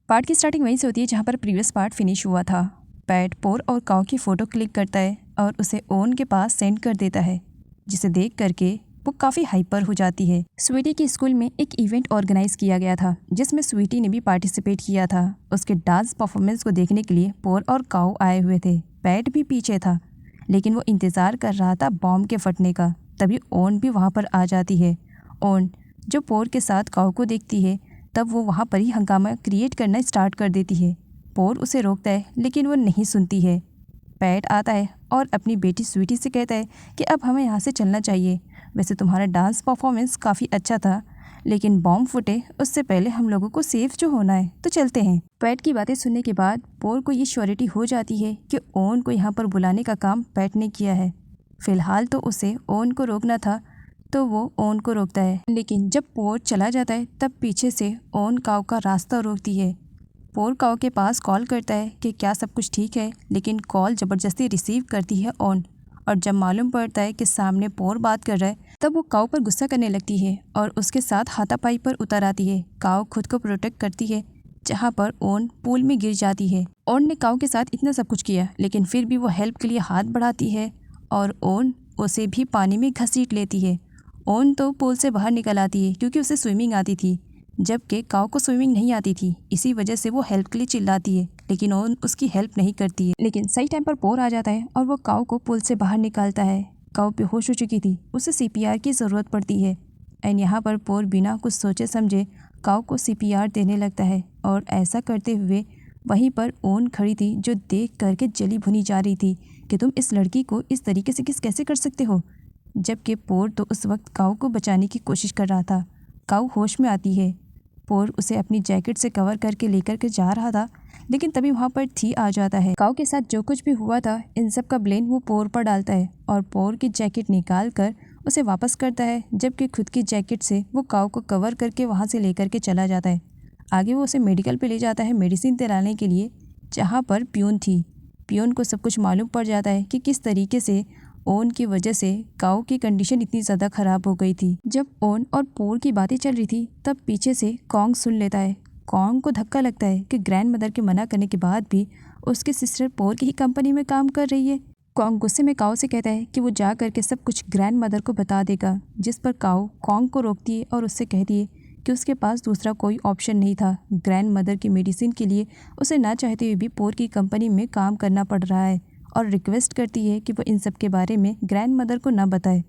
Part की starting वहीं से होती है जहाँ पर प्रीवियस पार्ट फिनिश हुआ था। पैट पोर और काऊ की फ़ोटो क्लिक करता है और उसे ओन के पास सेंड कर देता है, जिसे देख करके वो काफ़ी हाइपर हो जाती है। स्वीटी के स्कूल में एक इवेंट ऑर्गेनाइज किया गया था जिसमें स्वीटी ने भी पार्टिसिपेट किया था। उसके डांस परफॉर्मेंस को देखने के लिए पोर और काऊ आए हुए थे। पैट भी पीछे था, लेकिन वो इंतज़ार कर रहा था बॉम्ब के फटने का। तभी ओन भी वहाँ पर आ जाती है। ओन जो पोर के साथ काऊ को देखती है, तब वो वहाँ पर ही हंगामा क्रिएट करना स्टार्ट कर देती है। पोर उसे रोकता है, लेकिन वो नहीं सुनती है। पैट आता है और अपनी बेटी स्वीटी से कहता है कि अब हमें यहाँ से चलना चाहिए। वैसे तुम्हारा डांस परफॉर्मेंस काफ़ी अच्छा था, लेकिन बॉम्ब फूटे उससे पहले हम लोगों को सेफ जो होना है, तो चलते हैं। पैट की बातें सुनने के बाद पोर को ये श्योरिटी हो जाती है कि ओन को यहाँ पर बुलाने का काम पैट ने किया है। फिलहाल तो उसे ओन को रोकना था, तो वो ओन को रोकता है। लेकिन जब पोर चला जाता है तब पीछे से ओन काऊ का रास्ता रोकती है। पोर काऊ के पास कॉल करता है कि क्या सब कुछ ठीक है, लेकिन कॉल ज़बरदस्ती रिसीव करती है ओन। और जब मालूम पड़ता है कि सामने पोर बात कर रहा है, तब वो काऊ पर गुस्सा करने लगती है और उसके साथ हाथापाई पर उतर आती है। काऊ खुद को प्रोटेक्ट करती है, जहाँ पर ओन पूल में गिर जाती है। ओन ने काऊ के साथ इतना सब कुछ किया, लेकिन फिर भी वो हेल्प के लिए हाथ बढ़ाती है और ओन उसे भी पानी में घसीट लेती है। ओन तो पूल से बाहर निकल आती है क्योंकि उसे स्विमिंग आती थी, जबकि काऊ को स्विमिंग नहीं आती थी। इसी वजह से वो हेल्प के लिए चिल्लाती है, लेकिन ओन उसकी हेल्प नहीं करती है। लेकिन सही टाइम पर पोर आ जाता है और वो काऊ को पुल से बाहर निकालता है। काऊ बेहोश हो चुकी थी, उसे सीपीआर की ज़रूरत पड़ती है। एंड यहाँ पर पोर बिना कुछ सोचे समझे काऊ को सीपीआर देने लगता है। और ऐसा करते हुए वहीं पर ओन खड़ी थी, जो देख करके जली भुनी जा रही थी कि तुम इस लड़की को इस तरीके से किस कैसे कर सकते हो। जबकि पोर तो उस वक्त काऊ को बचाने की कोशिश कर रहा था। काऊ होश में आती है। पोर उसे अपनी जैकेट से कवर करके लेकर के जा रहा था, लेकिन तभी वहाँ पर थी आ जाता है। काऊ के साथ जो कुछ भी हुआ था, इन सब का ब्लेम वो पोर पर डालता है और पोर की जैकेट निकाल कर उसे वापस करता है, जबकि खुद की जैकेट से वो काऊ को कवर करके वहाँ से लेकर के चला जाता है। आगे वो उसे मेडिकल पे ले जाता है मेडिसिन दिलाने के लिए, जहाँ पर प्यून थी। प्यून को सब कुछ मालूम पड़ जाता है कि किस तरीके से ओन की वजह से काऊ की कंडीशन इतनी ज़्यादा ख़राब हो गई थी। जब ओन और पोर की बातें चल रही थी, तब पीछे से कॉन्ग सुन लेता है। कॉन्ग को धक्का लगता है कि ग्रैंड मदर के मना करने के बाद भी उसकी सिस्टर पोर की ही कंपनी में काम कर रही है। कॉन्ग गुस्से में काऊ से कहता है कि वो जा करके सब कुछ ग्रैंड मदर को बता देगा, जिस पर काऊ कॉन्ग को रोकती है और उससे कहती है कि उसके पास दूसरा कोई ऑप्शन नहीं था। ग्रैंड मदर की मेडिसिन के लिए उसे ना चाहते हुए भी पोर की कंपनी में काम करना पड़ रहा है और रिक्वेस्ट करती है कि वो इन सब के बारे में ग्रैंड मदर को ना बताए।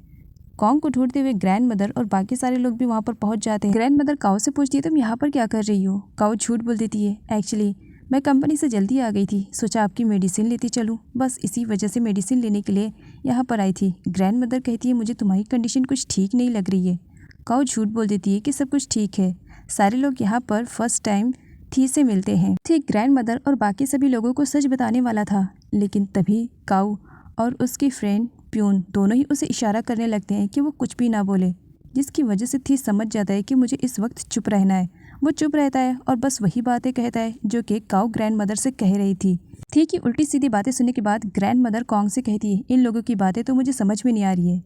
कॉन्ग को ढूंढते हुए ग्रैंड मदर और बाकी सारे लोग भी वहाँ पर पहुँच जाते हैं। ग्रैंड मदर काऊ से पूछती है तुम यहाँ पर क्या कर रही हो। काऊ झूठ बोल देती है, एक्चुअली मैं कंपनी से जल्दी आ गई थी, सोचा आपकी मेडिसिन लेती चलूँ, बस इसी वजह से मेडिसिन लेने के लिए यहाँ पर आई थी। ग्रैंड मदर कहती है मुझे तुम्हारी कंडीशन कुछ ठीक नहीं लग रही है। काऊ झूठ बोल देती है कि सब कुछ ठीक है, सारे लोग यहाँ पर फर्स्ट टाइम थी से मिलते हैं। ठीक ग्रैंड मदर और बाकी सभी लोगों को सच बताने वाला था, लेकिन तभी काऊ और उसकी फ्रेंड प्यून दोनों ही उसे इशारा करने लगते हैं कि वो कुछ भी ना बोले, जिसकी वजह से थी समझ जाता है कि मुझे इस वक्त चुप रहना है। वो चुप रहता है और बस वही बातें कहता है जो कि काऊ ग्रैंड मदर से कह रही थी कि उल्टी सीधी बातें सुनने के बाद ग्रैंड मदर कॉन्ग से कहती है इन लोगों की बातें तो मुझे समझ में नहीं आ रही है,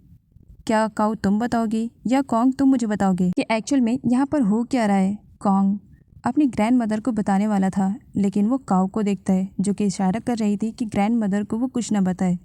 क्या काऊ तुम बताओगे या कॉन्ग तुम मुझे बताओगे कि एक्चुअल में यहाँ पर हो क्या रहा है। कॉन्ग अपनी ग्रैंड मदर को बताने वाला था, लेकिन वो काऊ को देखता है जो कि इशारा कर रही थी कि ग्रैंड मदर को वो कुछ न बताए।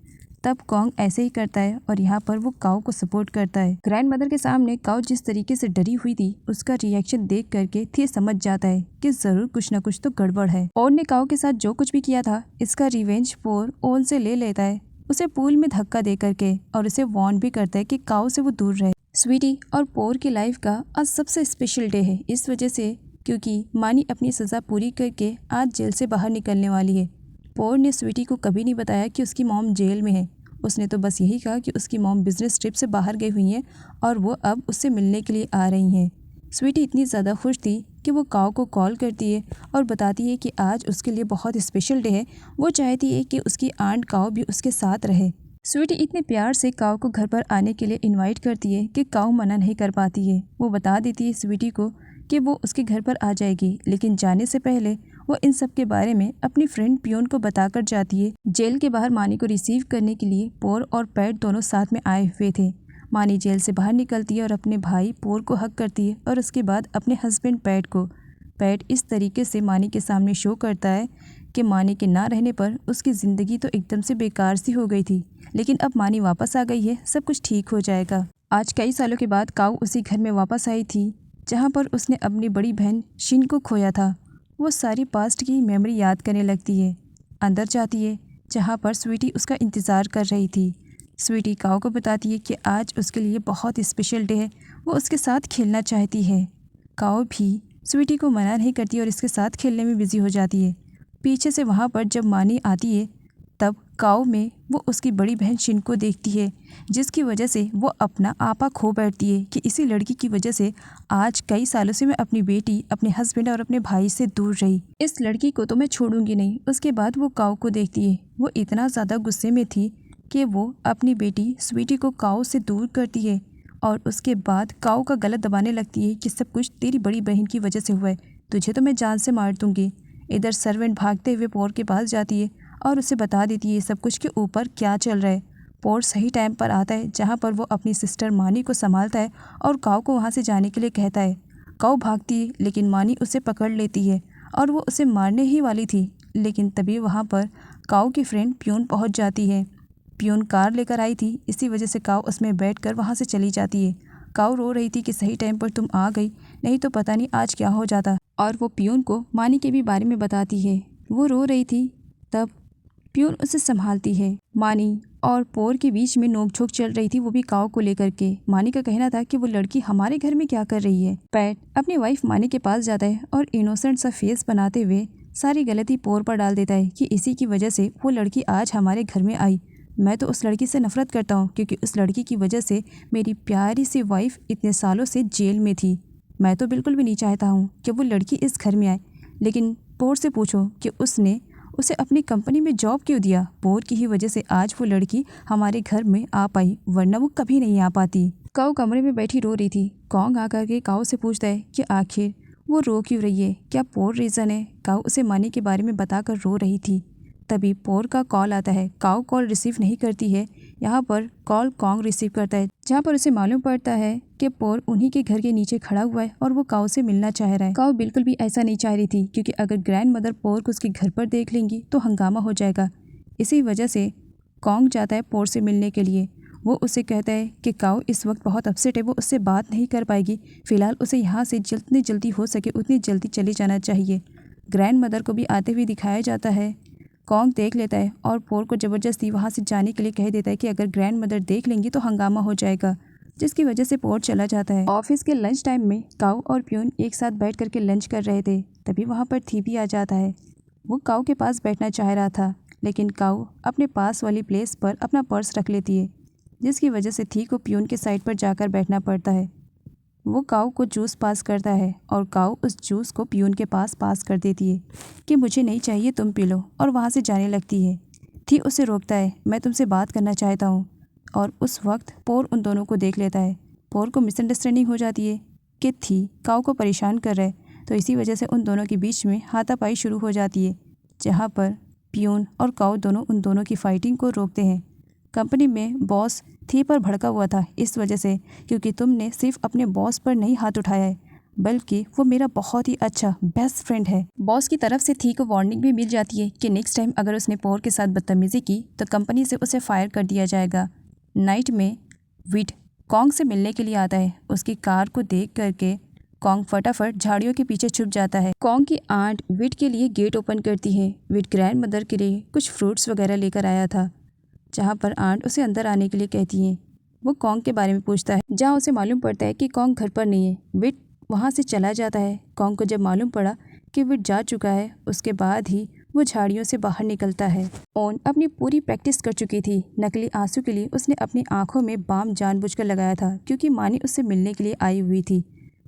तब कॉन्ग ऐसे ही करता है और यहाँ पर वो काऊ को सपोर्ट करता है। ग्रैंड मदर के सामने काऊ जिस तरीके से डरी हुई थी, उसका रिएक्शन देख करके थी समझ जाता है कि जरूर कुछ न कुछ तो गड़बड़ है। ओन ने काऊ के साथ जो कुछ भी किया था, इसका रिवेंज पोर ओन से ले लेता है, उसे पूल में धक्का दे करके, और उसे वार्न भी करता है कि काऊ से वो दूर रहे। स्वीटी और पोर की लाइफ का आज सबसे स्पेशल डे है, इस वजह से क्योंकि मानी अपनी सज़ा पूरी करके आज जेल से बाहर निकलने वाली है। पोर ने स्वीटी को कभी नहीं बताया कि उसकी मॉम जेल में है। उसने तो बस यही कहा कि उसकी मॉम बिजनेस ट्रिप से बाहर गई हुई हैं और वो अब उससे मिलने के लिए आ रही हैं। स्वीटी इतनी ज़्यादा खुश थी कि वो काऊ को कॉल करती है और बताती है कि आज उसके लिए बहुत स्पेशल डे है। वो चाहती है कि उसकी आंट काऊ भी उसके साथ रहे। स्वीटी इतने प्यार से काऊ को घर पर आने के लिए इनवाइट करती है कि काऊ मना नहीं कर पाती है। वो बता देती है स्वीटी को कि वो उसके घर पर आ जाएगी, लेकिन जाने से पहले वो इन सब के बारे में अपनी फ्रेंड पियोन को बताकर जाती है। जेल के बाहर मानी को रिसीव करने के लिए पोर और पैट दोनों साथ में आए हुए थे। मानी जेल से बाहर निकलती है और अपने भाई पोर को हक करती है और उसके बाद अपने हस्बैंड पैट को। पैट इस तरीके से मानी के सामने शो करता है कि मानी के ना रहने पर उसकी ज़िंदगी तो एकदम से बेकार सी हो गई थी, लेकिन अब मानी वापस आ गई है, सब कुछ ठीक हो जाएगा। आज कई सालों के बाद काऊ उसी घर में वापस आई थी जहाँ पर उसने अपनी बड़ी बहन शिन को खोया था। वो सारी पास्ट की मेमोरी याद करने लगती है। अंदर जाती है जहाँ पर स्वीटी उसका इंतज़ार कर रही थी। स्वीटी काऊ को बताती है कि आज उसके लिए बहुत स्पेशल डे है, वो उसके साथ खेलना चाहती है। काऊ भी स्वीटी को मना नहीं करती और इसके साथ खेलने में बिजी हो जाती है। पीछे से वहाँ पर जब मानी आती है तब काऊ में वो उसकी बड़ी बहन शिन को देखती है, जिसकी वजह से वो अपना आपा खो बैठती है कि इसी लड़की की वजह से आज कई सालों से मैं अपनी बेटी, अपने हस्बैंड और अपने भाई से दूर रही। इस लड़की को तो मैं छोड़ूंगी नहीं। उसके बाद वो काऊ को देखती है। वो इतना ज़्यादा गुस्से में थी कि वो अपनी बेटी स्वीटी को काऊ से दूर करती है और उसके बाद काऊ का गला दबाने लगती है कि सब कुछ तेरी बड़ी बहन की वजह से हुआ है, तुझे तो मैं जान से मार दूंगी। इधर सर्वेंट भागते हुए पोर के पास जाती है और उसे बता देती है सब कुछ के ऊपर क्या चल रहा है। पोर सही टाइम पर आता है जहाँ पर वो अपनी सिस्टर मानी को संभालता है और काऊ को वहाँ से जाने के लिए कहता है। काऊ भागती है लेकिन मानी उसे पकड़ लेती है और वो उसे मारने ही वाली थी, लेकिन तभी वहाँ पर काऊ की फ्रेंड प्यून पहुँच जाती है। प्यून कार लेकर आई थी, इसी वजह से काऊ उसमें बैठकर वहाँ से चली जाती है। काऊ रो रही थी कि सही टाइम पर तुम आ गई, नहीं तो पता नहीं आज क्या हो जाता। और वो प्यून को मानी के भी बारे में बताती है। वो रो रही थी तब प्यून उसे संभालती है। मानी और पोर के बीच में नोकझोंक चल रही थी, वो भी काऊ को लेकर के। मानी का कहना था कि वो लड़की हमारे घर में क्या कर रही है। पैट अपनी वाइफ मानी के पास जाता है और इनोसेंट सा फेस बनाते हुए सारी गलती पोर पर डाल देता है कि इसी की वजह से वो लड़की आज हमारे घर में आई। मैं तो उस लड़की से नफरत करता हूँ क्योंकि उस लड़की की वजह से मेरी प्यारी सी वाइफ इतने सालों से जेल में थी। मैं तो बिल्कुल भी नहीं चाहता हूँ कि वो लड़की इस घर में आए, लेकिन पोर से पूछो कि उसने उसे अपनी कंपनी में जॉब क्यों दिया। पोर की ही वजह से आज वो लड़की हमारे घर में आ पाई, वरना वो कभी नहीं आ पाती। काऊ कमरे में बैठी रो रही थी। कॉन्ग आकर के काऊ से पूछता है कि आखिर वो रो क्यों रही है, क्या पोर रीज़न है। काऊ उसे मानी के बारे में बताकर रो रही थी। तभी पोर का कॉल आता है। काऊ कॉल रिसीव नहीं करती है। यहाँ पर कॉल कॉन्ग रिसीव करता है, जहाँ पर उसे मालूम पड़ता है कि पोर उन्हीं के घर के नीचे खड़ा हुआ है और वो काऊ से मिलना चाह रहा है। काऊ बिल्कुल भी ऐसा नहीं चाह रही थी क्योंकि अगर ग्रैंड मदर पोर को उसके घर पर देख लेंगी तो हंगामा हो जाएगा। इसी वजह से कॉन्ग जाता है पोर से मिलने के लिए। वो उसे कहता है कि काऊ इस वक्त बहुत अपसेट है, वो उससे बात नहीं कर पाएगी। फ़िलहाल उसे यहाँ से जितनी जल्दी हो सके उतनी जल्दी चले जाना चाहिए। ग्रैंड मदर को भी आते हुए दिखाया जाता है। कॉन्ग देख लेता है और पोर को ज़बरदस्ती वहाँ से जाने के लिए कह देता है कि अगर ग्रैंड मदर देख लेंगी तो हंगामा हो जाएगा, जिसकी वजह से पोर चला जाता है। ऑफिस के लंच टाइम में काऊ और प्यून एक साथ बैठ करके लंच कर रहे थे, तभी वहाँ पर थीबी आ जाता है। वो काऊ के पास बैठना चाह रहा था, लेकिन काऊ अपने पास वाली प्लेस पर अपना पर्स रख लेती है, जिसकी वजह से थी को प्यून के साइड पर जाकर बैठना पड़ता है। वो काऊ को जूस पास करता है और काऊ उस जूस को प्यून के पास कर देती है कि मुझे नहीं चाहिए, तुम पी लो, और वहाँ से जाने लगती है। थी उसे रोकता है, मैं तुमसे बात करना चाहता हूँ। और उस वक्त पोर उन दोनों को देख लेता है। पोर को मिसअंडरस्टैंडिंग हो जाती है कि थी काऊ को परेशान कर रहा है, तो इसी वजह से उन दोनों के बीच में हाथापाई शुरू हो जाती है, जहाँ पर प्यून और काऊ दोनों उन दोनों की फाइटिंग को रोकते हैं। कंपनी में बॉस थी पर भड़का हुआ था इस वजह से क्योंकि तुमने सिर्फ अपने बॉस पर नहीं हाथ उठाया है, बल्कि वो मेरा बहुत ही अच्छा बेस्ट फ्रेंड है। बॉस की तरफ से थी को वार्निंग भी मिल जाती है कि नेक्स्ट टाइम अगर उसने पोर के साथ बदतमीजी की तो कंपनी से उसे फायर कर दिया जाएगा। नाइट में विट कॉन्ग से मिलने के लिए आता है। उसकी कार को देख करके कॉन्ग फटाफट झाड़ियों के पीछे छुप जाता है। कॉन्ग की आंट विट के लिए गेट ओपन करती है। विट ग्रैंड मदर के लिए कुछ फ्रूट्स वगैरह लेकर आया था, जहाँ पर आंट उसे अंदर आने के लिए कहती हैं। वो कॉन्ग के बारे में पूछता है, जहाँ उसे मालूम पड़ता है कि कॉन्ग घर पर नहीं है। विट वहाँ से चला जाता है। कॉन्ग को जब मालूम पड़ा कि विट जा चुका है, उसके बाद ही वो झाड़ियों से बाहर निकलता है। ओन अपनी पूरी प्रैक्टिस कर चुकी थी। नकली आंसू के लिए उसने अपनी आंखों में बाम जानबूझकर लगाया था क्योंकि मानी उससे मिलने के लिए आई हुई थी।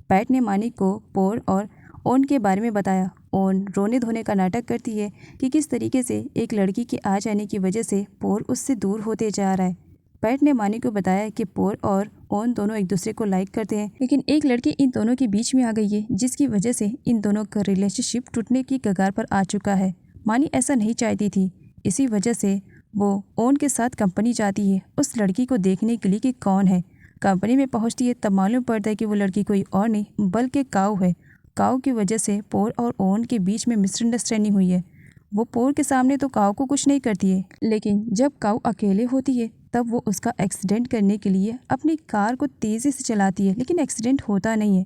पैट ने मानी को पोर और ओन के बारे में बताया। ओन रोने धोने का नाटक करती है कि किस तरीके से एक लड़की के आ जाने की वजह से पोर उससे दूर होते जा रहा है। पैट ने मानी को बताया कि पोर और ओन दोनों एक दूसरे को लाइक करते हैं, लेकिन एक लड़की इन दोनों के बीच में आ गई है, जिसकी वजह से इन दोनों का रिलेशनशिप टूटने की कगार पर आ चुका है। मानी ऐसा नहीं चाहती थी, इसी वजह से वो ओन के साथ कंपनी जाती है उस लड़की को देखने के लिए कि कौन है। कंपनी में पहुंचती है तब मालूम पड़ता है कि वो लड़की कोई और नहीं बल्कि काऊ है। काऊ की वजह से पोर और ओन के बीच में मिसअंडरस्टैंडिंग हुई है। वो पोर के सामने तो काऊ को कुछ नहीं करती है, लेकिन जब काऊ अकेले होती है तब वो उसका एक्सीडेंट करने के लिए अपनी कार को तेज़ी से चलाती है, लेकिन एक्सीडेंट होता नहीं है।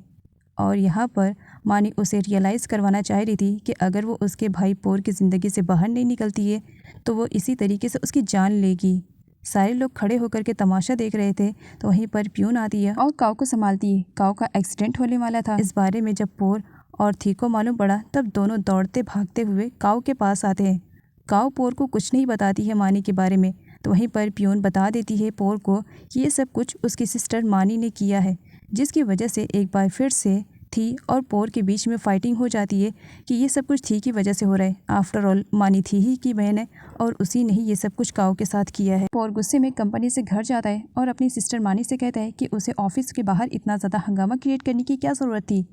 और यहाँ पर मानी उसे रियलाइज़ करवाना चाह रही थी कि अगर वो उसके भाई पोर की ज़िंदगी से बाहर नहीं निकलती है तो वो इसी तरीके से उसकी जान लेगी। सारे लोग खड़े होकर के तमाशा देख रहे थे तो वहीं पर प्यून आती है और काऊ को संभालती है। काऊ का एक्सीडेंट होने वाला था। इस बारे में जब पोर और थी को मालूम पड़ा तब दोनों दौड़ते भागते हुए काऊ के पास आते हैं। काऊ पोर को कुछ नहीं बताती है मानी के बारे में, तो वहीं पर प्यून बता देती है पोर को कि ये सब कुछ उसकी सिस्टर मानी ने किया है, जिसकी वजह से एक बार फिर से थी और पोर के बीच में फाइटिंग हो जाती है कि ये सब कुछ थी की वजह से हो रहा है। आफ्टर ऑल मानी थी ही की बहन है और उसी ने ही ये सब कुछ काऊ के साथ किया है। पोर गुस्से में कंपनी से घर जाता है और अपनी सिस्टर मानी से कहता है कि उसे ऑफिस के बाहर इतना ज़्यादा हंगामा क्रिएट करने की क्या ज़रूरत थी।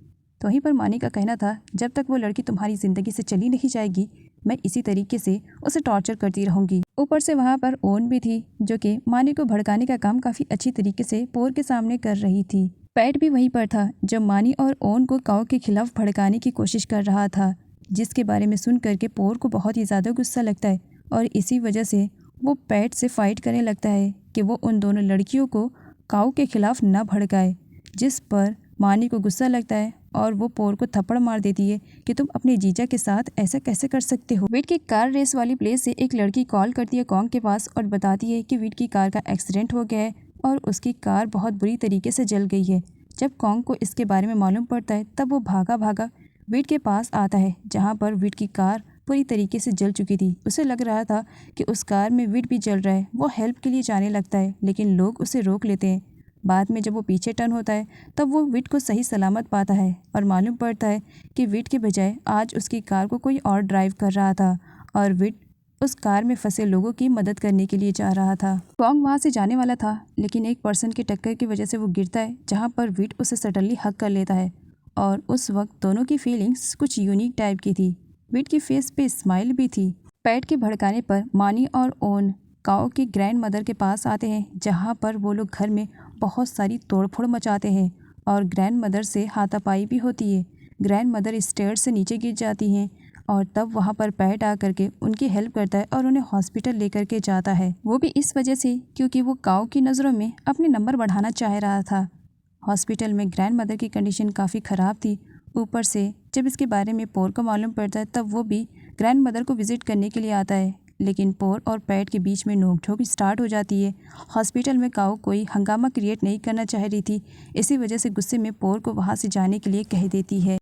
तो वहीं पर मानी का कहना था, जब तक वो लड़की तुम्हारी ज़िंदगी से चली नहीं जाएगी मैं इसी तरीके से उसे टॉर्चर करती रहूँगी। ऊपर से वहाँ पर ओन भी थी जो कि मानी को भड़काने का काम काफ़ी अच्छी तरीके से पोर के सामने कर रही थी। पैट भी वहीं पर था जब मानी और ओन को काऊ के खिलाफ भड़काने की कोशिश कर रहा था, जिसके बारे में सुन करके पोर को बहुत ही ज़्यादा गुस्सा लगता है और इसी वजह से वो पैट से फाइट करने लगता है कि वो उन दोनों लड़कियों को काऊ के खिलाफ न भड़काए, जिस पर मानी को गुस्सा लगता है और वो पोर को थप्पड़ मार देती है कि तुम अपने जीजा के साथ ऐसा कैसे कर सकते हो। विट की कार रेस वाली प्लेस से एक लड़की कॉल करती है कॉन्ग के पास और बताती है कि विट की कार का एक्सीडेंट हो गया है और उसकी कार बहुत बुरी तरीके से जल गई है। जब कॉन्ग को इसके बारे में मालूम पड़ता है तब वो भागा भागा विट के पास आता है, जहाँ पर विट की कार पूरी तरीके से जल चुकी थी। उसे लग रहा था कि उस कार में विट भी जल रहा है। वो हेल्प के लिए जाने लगता है लेकिन लोग उसे रोक लेते हैं। बाद में जब वो पीछे टर्न होता है तब वो विट को सही सलामत पाता है और मालूम पड़ता है कि विट के बजाय आज उसकी कार को कोई और ड्राइव कर रहा था और विट उस कार में फंसे लोगों की मदद करने के लिए जा रहा था। कॉन्ग वहाँ से जाने वाला था लेकिन एक पर्सन की टक्कर की वजह से वो गिरता है, जहाँ पर विट उसे सडनली हक कर लेता है और उस वक्त दोनों की फीलिंग्स कुछ यूनिक टाइप की थी। विट की फेस पे स्माइल भी थी। पैट के भड़काने पर मानी और ओन काऊ की ग्रैंड मदर के पास आते हैं, जहाँ पर वो लोग घर में बहुत सारी तोड़फोड़ मचाते हैं और ग्रैंड मदर से हाथापाई भी होती है। ग्रैंड मदर स्टेयर्स से नीचे गिर जाती हैं और तब वहाँ पर पैट आ करके उनकी हेल्प करता है और उन्हें हॉस्पिटल लेकर के जाता है। वो भी इस वजह से क्योंकि वो काऊ की नज़रों में अपने नंबर बढ़ाना चाह रहा था। हॉस्पिटल में ग्रैंड मदर की कंडीशन काफ़ी ख़राब थी। ऊपर से जब इसके बारे में पोर को मालूम पड़ता है तब वो भी ग्रैंड मदर को विज़िट करने के लिए आता है, लेकिन पोर और पैट के बीच में नोकझोंक स्टार्ट हो जाती है। हॉस्पिटल में काऊ कोई हंगामा क्रिएट नहीं करना चाह रही थी, इसी वजह से गुस्से में पोर को वहाँ से जाने के लिए कह देती है।